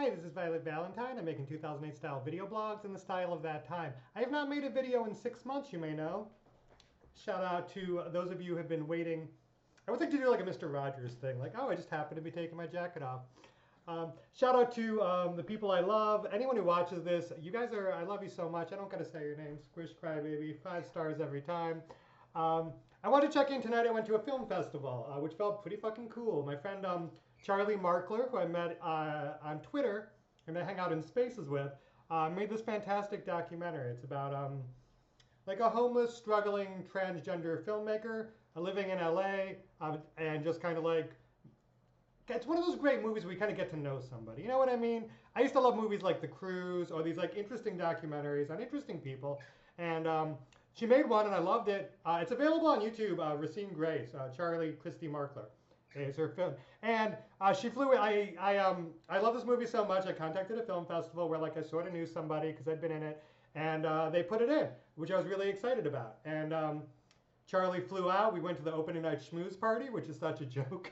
Hi, this is Violet Valentine. I'm making 2008 style video blogs in the style of that time. I have not made a video in 6 months, you may know. Shout out to those of you who have been waiting. I would like to do like a Mr. Rogers thing, like, oh, I just happened to be taking my jacket off. Shout out to the people I love. Anyone who watches this, you guys are, I love you so much. I don't gotta say your name. Squish Crybaby, 5 stars every time. I wanted to check in tonight. I went to a film festival, which felt pretty fucking cool. My friend Charlie Markler, who I met on Twitter and I hang out in spaces with, made this fantastic documentary. It's about like a homeless, struggling transgender filmmaker living in LA and just kind of like, it's one of those great movies where you kind of get to know somebody. You know what I mean? I used to love movies like The Cruise or these like interesting documentaries on interesting people. And she made one and I loved it. It's available on YouTube, Racine Grace, Charlie Christy Markler is her film. And she flew, I love this movie so much, I contacted a film festival where like I sort of knew somebody because I'd been in it. And they put it in, which I was really excited about. And Charlie flew out. We went to the opening night schmooze party, which is such a joke.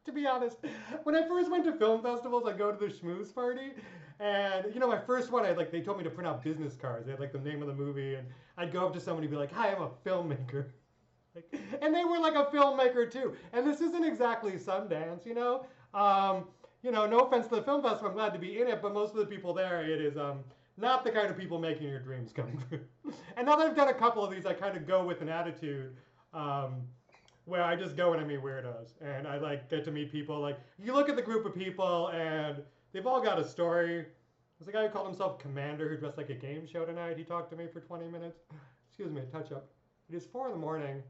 To be honest, when I first went to film festivals, I'd go to the schmooze party, and you know, my first one, they told me to print out business cards. They had like the name of the movie, and I'd go up to somebody and be like, "Hi, I'm a filmmaker," and they were like a filmmaker too. And this isn't exactly Sundance, you know. No offense to the film festival, I'm glad to be in it, but most of the people there, it is not the kind of people making your dreams come true. And now that I've done a couple of these, I kind of go with an attitude. Where I just go and I meet weirdos, and I like get to meet people. Like, you look at the group of people, and they've all got a story. There's a guy who called himself Commander who dressed like a game show tonight. He talked to me for 20 minutes. Excuse me, touch up. It is 4 in the morning,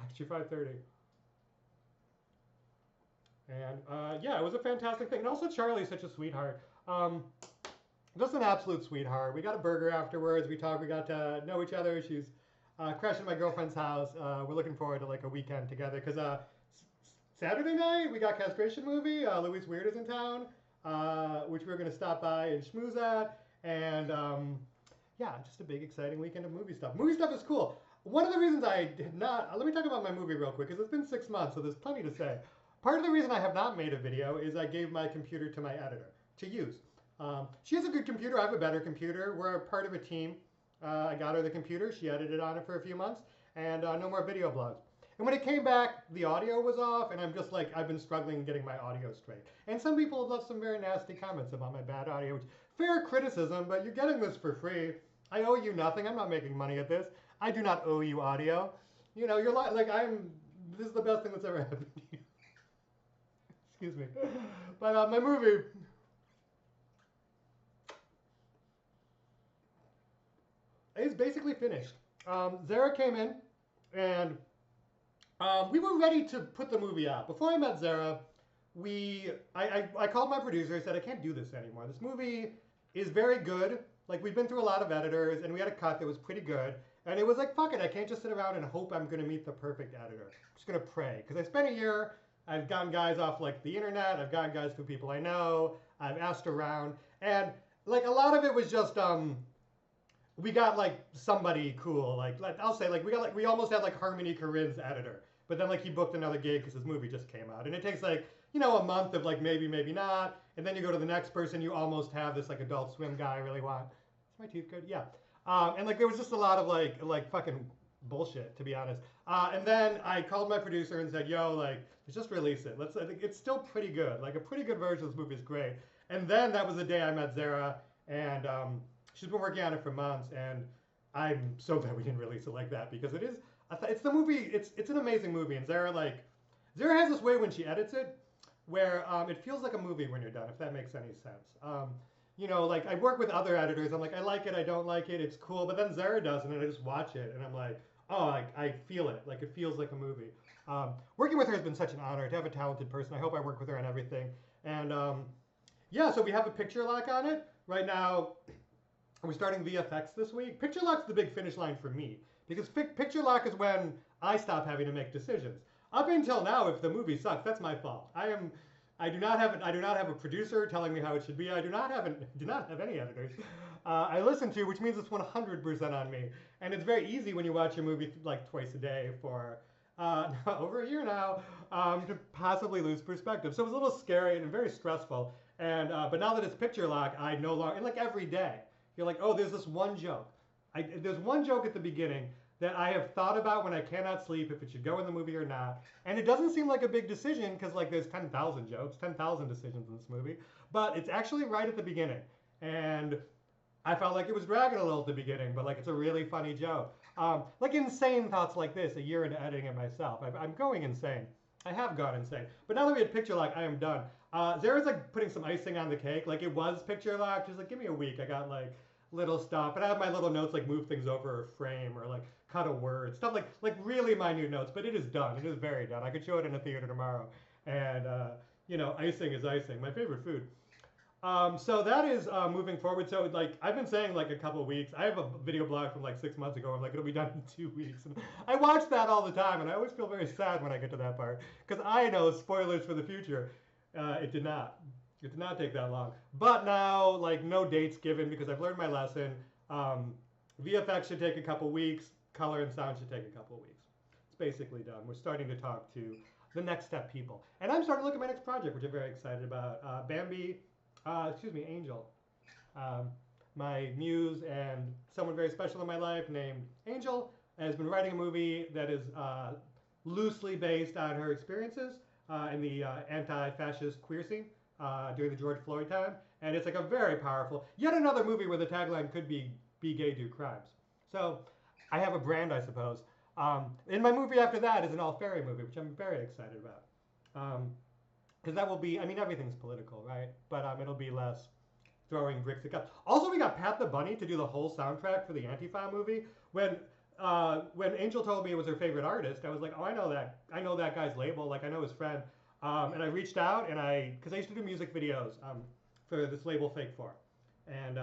actually 5:30. And yeah, it was a fantastic thing. And also Charlie's such a sweetheart. Just an absolute sweetheart. We got a burger afterwards. We talked. We got to know each other. She's crashing at my girlfriend's house. We're looking forward to like a weekend together because Saturday night we got Castration Movie. Louis Weird is in town, which we're going to stop by and schmooze at. And yeah, just a big exciting weekend of movie stuff. Movie stuff is cool. One of the reasons I did not, let me talk about my movie real quick because it's been 6 months, so there's plenty to say. Part of the reason I have not made a video is I gave my computer to my editor to use. She has a good computer. I have a better computer. We're part of a team. I got her the computer. She edited on it for a few months, and no more video blogs. And when it came back, the audio was off, and I'm just like, I've been struggling getting my audio straight. And some people have left some very nasty comments about my bad audio, which fair criticism, but you're getting this for free. I owe you nothing. I'm not making money at this. I do not owe you audio. You know, you're like this is the best thing that's ever happened to you. Excuse me. But my movie, is basically finished. Zara came in, and we were ready to put the movie out. Before I met Zara, I called my producer and said, I can't do this anymore. This movie is very good. Like, we've been through a lot of editors, and we had a cut that was pretty good. And it was like, fuck it, I can't just sit around and hope I'm going to meet the perfect editor. I'm just going to pray. Because I spent a year, I've gotten guys off, like, the internet. I've gotten guys through people I know. I've asked around. And, like, a lot of it was just, we got like somebody cool, like I'll say like we almost had like Harmony Korine's editor, but then like he booked another gig because his movie just came out, and it takes like, you know, a month of like maybe not, and then you go to the next person, you almost have this like Adult Swim guy I really want. Is my teeth good? Yeah. And like there was just a lot of like fucking bullshit, to be honest. And then I called my producer and said, yo, like let's just release it. I think it's still pretty good. Like a pretty good version of this movie is great. And then that was the day I met Zara, and she's been working on it for months, and I'm so glad we didn't release it like that because it is. It's the movie. It's an amazing movie, and Zara has this way when she edits it, where it feels like a movie when you're done. If that makes any sense. You know, like I work with other editors. I'm like, I like it, I don't like it. It's cool, but then Zara does, and I just watch it, and I'm like, oh, I feel it. Like it feels like a movie. Working with her has been such an honor to have a talented person. I hope I work with her on everything. And yeah, so we have a picture lock on it right now. We're starting VFX this week. Picture lock's the big finish line for me because picture lock is when I stop having to make decisions. Up until now, if the movie sucks, that's my fault. I do not have a producer telling me how it should be. I do not have any editors. I listen to, which means it's 100% on me. And it's very easy when you watch a movie like twice a day for over a year now, to possibly lose perspective. So it was a little scary and very stressful. And but now that it's picture lock, I no longer, and like every day, you're like, oh, there's this one joke. There's one joke at the beginning that I have thought about when I cannot sleep if it should go in the movie or not. And it doesn't seem like a big decision because like there's 10,000 jokes, 10,000 decisions in this movie, but it's actually right at the beginning. And I felt like it was dragging a little at the beginning, but like it's a really funny joke. Like insane thoughts like this, a year into editing it myself. I'm going insane. I have gone insane. But now that we had picture lock, I am done. Zara's like putting some icing on the cake. Like it was picture lock. She's like, give me a week. I got like little stuff. And I have my little notes like move things over a frame or like cut a word. Stuff like really minute notes. But it is done. It is very done. I could show it in a theater tomorrow. And, you know, icing is icing. My favorite food. So that is moving forward. So like I've been saying like a couple of weeks. I have a video blog from like 6 months ago. I'm like it'll be done in 2 weeks. And I watch that all the time, and I always feel very sad when I get to that part because I know spoilers for the future. It did not. It did not take that long. But now like no dates given because I've learned my lesson. VFX should take a couple weeks. Color and sound should take a couple weeks. It's basically done. We're starting to talk to the next step people, and I'm starting to look at my next project, which I'm very excited about. Bambi. Angel. My muse and someone very special in my life named Angel has been writing a movie that is loosely based on her experiences in the anti-fascist queer scene during the George Floyd time. And it's like a very powerful, yet another movie where the tagline could be gay, do crimes. So I have a brand, I suppose. And my movie after that is an all-fairy movie, which I'm very excited about. Because that will be, I mean, everything's political, right? But it'll be less throwing bricks at cops. Also, we got Pat the Bunny to do the whole soundtrack for the Antifa movie. When Angel told me it was her favorite artist, I was like, oh, I know that. I know that guy's label. Like, I know his friend. And I reached out, and because I used to do music videos for this label, Fake 4. And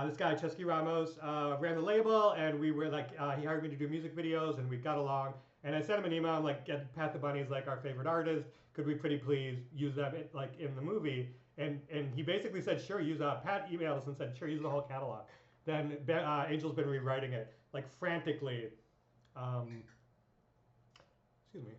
this guy, Chesky Ramos, ran the label, and we were like, he hired me to do music videos, and we got along. And I sent him an email. I'm like, Pat the Bunny is like our favorite artist. Could we pretty please use them like in the movie? And he basically said, sure, use Pat emailed us and said, sure, use the whole catalog. Then Angel's been rewriting it like frantically. Excuse me.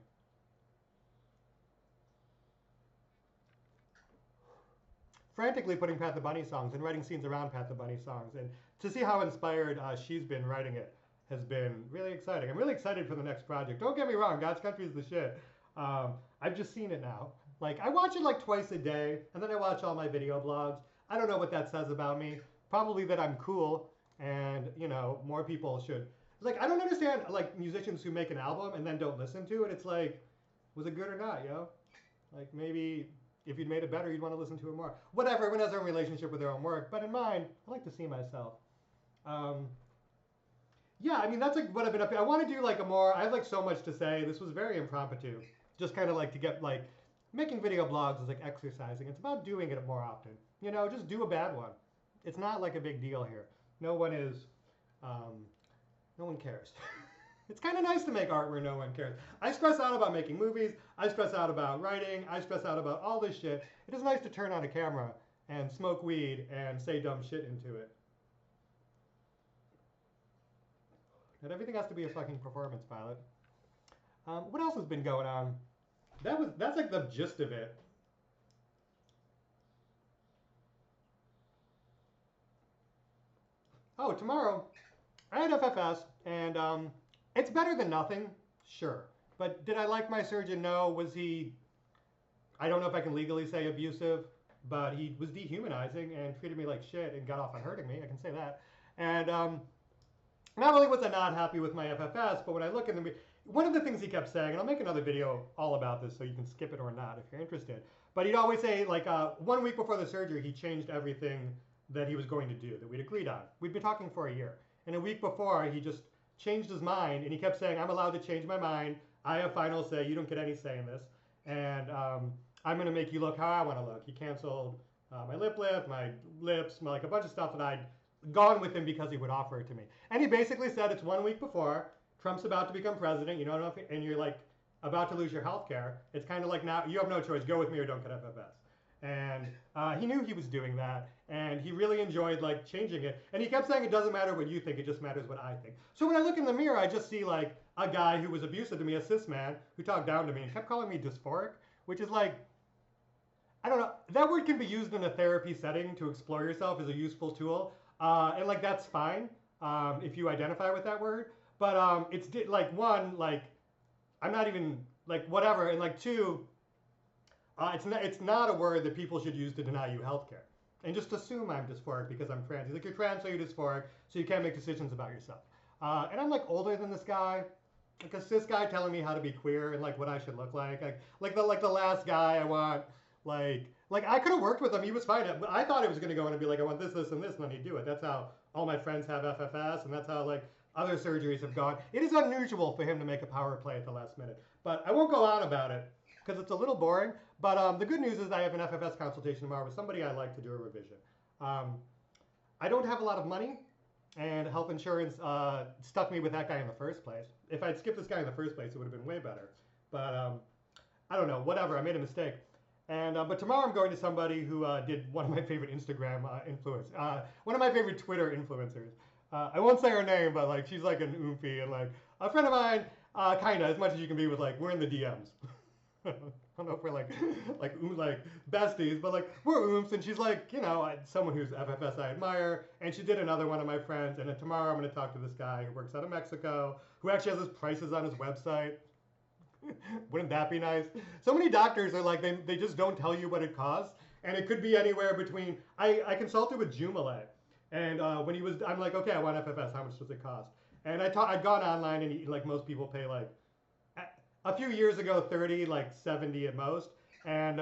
Frantically putting Pat the Bunny songs and writing scenes around Pat the Bunny songs. And to see how inspired she's been writing it has been really exciting. I'm really excited for the next project. Don't get me wrong, God's Country is the shit. I've just seen it now. Like, I watch it like twice a day, and then I watch all my video blogs. I don't know what that says about me. Probably that I'm cool, and, you know, more people should. Like, I don't understand, like, musicians who make an album and then don't listen to it. It's like, was it good or not, yo? Like, maybe if you'd made it better, you'd want to listen to it more. Whatever, everyone has their own relationship with their own work, but in mine, I like to see myself. Yeah, I mean, that's like what I've been up to. I want to do like a more, I have like so much to say. This was very impromptu. Just kind of like to get like, making video blogs is like exercising. It's about doing it more often. You know, just do a bad one. It's not like a big deal here. No one is, no one cares. It's kind of nice to make art where no one cares. I stress out about making movies. I stress out about writing. I stress out about all this shit. It is nice to turn on a camera and smoke weed and say dumb shit into it. Not everything has to be a fucking performance pilot. What else has been going on? That's like the gist of it. Oh, tomorrow I had FFS, and it's better than nothing, sure. But did I like my surgeon? No. Was he? I don't know if I can legally say abusive, but he was dehumanizing and treated me like shit and got off on hurting me. I can say that. And not only was I not happy with my FFS, but when I look in the, one of the things he kept saying, and I'll make another video all about this so you can skip it or not if you're interested, but he'd always say like 1 week before the surgery, he changed everything that he was going to do that we'd agreed on. We'd been talking for a year. And a week before, he just changed his mind, and he kept saying, I'm allowed to change my mind. I have final say. You don't get any say in this. And I'm going to make you look how I want to look. He canceled my lip lift, my lips, like a bunch of stuff that I'd gone with him because he would offer it to me. And he basically said it's 1 week before, Trump's about to become president, you know, and you're like about to lose your health care. It's kind of like now, you have no choice, go with me or don't get FFS. and he knew he was doing that, and he really enjoyed like changing it. And he kept saying, it doesn't matter what you think, it just matters what I think. So when I look in the mirror, I just see like a guy who was abusive to me, a cis man, who talked down to me and kept calling me dysphoric, which is like, I don't know, that word can be used in a therapy setting to explore yourself as a useful tool. And like, that's fine if you identify with that word. But it's like, one, like, I'm not even, like, whatever. And like, two, it's not a word that people should use to deny you healthcare. And just assume I'm dysphoric because I'm trans. He's like, you're trans, so you're dysphoric, so you can't make decisions about yourself. And I'm like older than this guy, like a cis guy telling me how to be queer and like what I should look like. Like the last guy I want, like I could have worked with him. He was fine. I thought he was gonna go in and be like, I want this, this, and this, and then he'd do it. That's how all my friends have FFS, and that's how like other surgeries have gone. It is unusual for him to make a power play at the last minute. But I won't go on about it because it's a little boring. But the good news is I have an FFS consultation tomorrow with somebody I like to do a revision. I don't have a lot of money, and health insurance stuck me with that guy in the first place. If I'd skipped this guy in the first place, it would have been way better. But I don't know, whatever, I made a mistake. And but tomorrow I'm going to somebody who did one of my favorite Instagram one of my favorite Twitter influencers. I won't say her name, but like she's like an oomphy and like a friend of mine, kinda as much as you can be with like we're in the DMs. I don't know if we're like besties, but like we're oomps, and she's like, you know, someone who's FFS I admire, and she did another one of my friends, and then tomorrow I'm going to talk to this guy who works out of Mexico, who actually has his prices on his website. Wouldn't that be nice? So many doctors are like, they just don't tell you what it costs, and it could be anywhere between, I consulted with Jumalet, and when he was, I'm like, okay, I want FFS, how much does it cost? And I'd gone online, and like most people pay like, a few years ago, 30, like 70 at most. And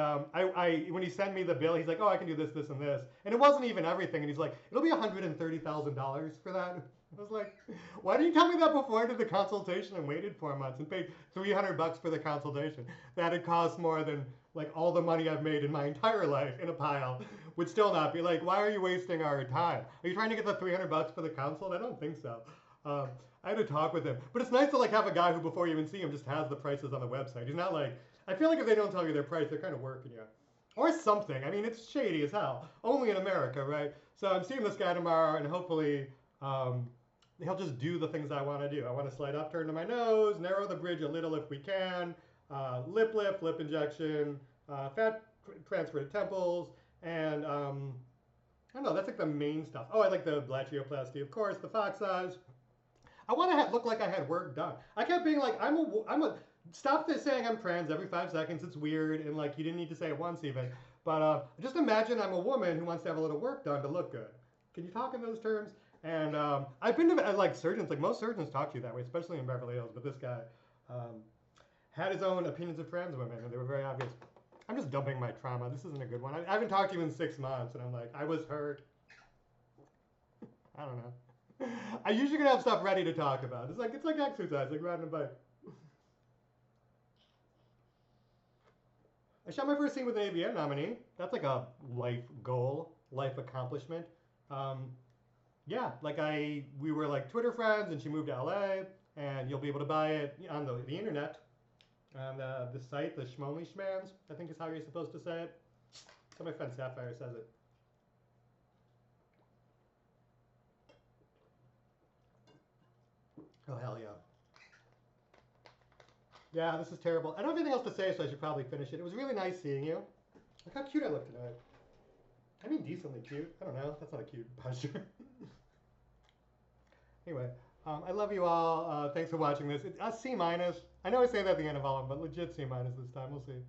when he sent me the bill, he's like, oh, I can do this, this, and this. And it wasn't even everything. And he's like, it'll be $130,000 for that. I was like, why didn't you tell me that before I did the consultation and waited 4 months and paid $300 for the consultation? That it cost more than like all the money I've made in my entire life in a pile would still not be like, why are you wasting our time? Are you trying to get the $300 for the consult? I don't think so. I had to talk with him. But it's nice to like have a guy who before you even see him just has the prices on the website. He's not like, I feel like if they don't tell you their price, they're kind of working you. Or something. I mean, it's shady as hell. Only in America, right? So I'm seeing this guy tomorrow, and hopefully he'll just do the things I want to do. I want to slide up, turn to my nose, narrow the bridge a little if we can, lip lift, lip injection, fat transfer to temples, and I don't know, that's like the main stuff. Oh, I like the blatchioplasty, of course, the fox eyes. I want to look like I had work done. I kept being like, stop saying I'm trans every 5 seconds. It's weird, and like you didn't need to say it once even. But just imagine I'm a woman who wants to have a little work done to look good. Can you talk in those terms? And I've been to like surgeons, like most surgeons talk to you that way, especially in Beverly Hills. But this guy had his own opinions of trans women, and they were very obvious. I'm just dumping my trauma. This isn't a good one. I haven't talked to you in 6 months, and I'm like, I was hurt. I don't know. I usually gonna have stuff ready to talk about. It's like exercise, like riding a bike. I shot my first scene with an AVN nominee. That's like a life goal, life accomplishment. Yeah, like we were like Twitter friends, and she moved to LA, and you'll be able to buy it on the internet, on the site, the Schmonly Schmans, I think is how you're supposed to say it. So my friend Sapphire says it. Oh, hell yeah. Yeah, this is terrible. I don't have anything else to say, so I should probably finish it. It was really nice seeing you. Look how cute I look tonight. I mean, decently cute. I don't know. That's not a cute posture. Anyway, I love you all. Thanks for watching this. C minus. I know I say that at the end of all of them, but legit C minus this time. We'll see.